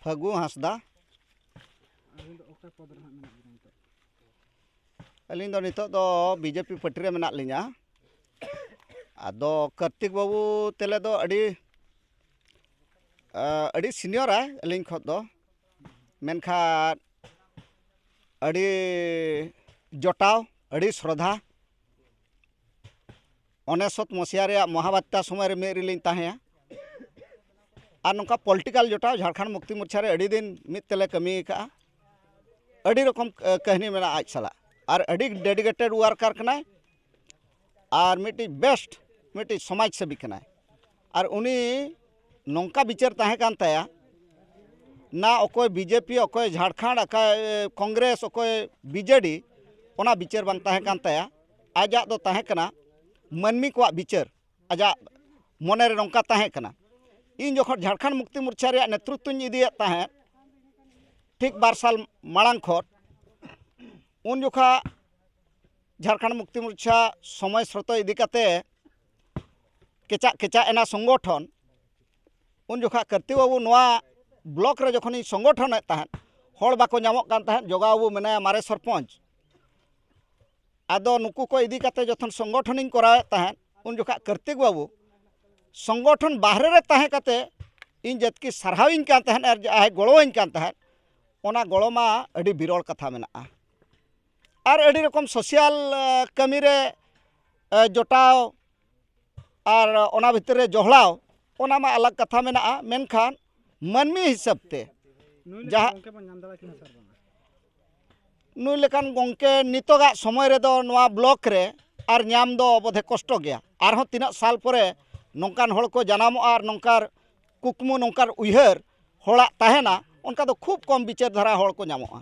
फगु हांसदा अलिंग नितो दो BJP party रे मेना लिया आदो कार्तिक बाबू तेले दो अड़ी सीनियर है अलिंग खत दो मेनखा अड़ी जोटाव अड़ी श्रद्धा 19 मसीहा रे महाबात्या समय रे मेरी लिंग ताहेया और नौका पॉलिटिकल जोटाव झारखंड मुक्ति मोर्चा रे अड़ी दिन मिद तेले कमी का अड़ी रकम कहनी मेना आज सला और अड़ी डेडिकेटेड वर्कर कनाय और मिट्टी बेस्ट मिट्टी समाज सेवी कनाय और उनी नौका विचार ताहे कान ताया ना अकोय बीजेपी अकोय झारखंड अकोय कांग्रेस अकोय बीजेडी ओना विचार बांग ताहे कान ताया आजा दो ताहे कना मानमी को विचार आजा मने रे नौका ताहे कना इन जो झारखंड मुक्ति मोर्चा रे नेतृत्व इदिए ताहे ठीक 2 साल मांग खोट उन जोखा झारखंड मुक्ति मोर्चा समय स्रोत इदी काते केचा एना संगठन उन जोखा कार्तिक बाबू नवा ब्लॉक रे जखन संगठन ताहन हड़ बाको नामक कान ताहन जोगा बाबू मेना मारे सरपंच आदो नुकु को इदी काते जखन संगठन करावे ताहन उन जोखा कार्तिक बाबू संगठन बाहरे रे ताहे काते इन जतकी सरहाविन कान ताहन और आय गड़ोइन कान ताहन ओना गड़ोमा अड़ी बिरल कथा मेना और अड़ी रकम सोशल कमी रे जोटाव और ओना भितर रे जोहलाव ओना मा अलग कथा मेना मेनखान मानमी हिसाब ते जहाँ नुई लेकान गंके नितोगा समय रे दो नवा ब्लॉक रे और नाम दो बोधे कष्ट गया आरहों तीना साल परे नौकान हड़ को जनामो और नौकार कुकमु नौकार उयहर हड़ा ताहेना उनका तो खूब कम विचार धारा हड़ को नामोगा।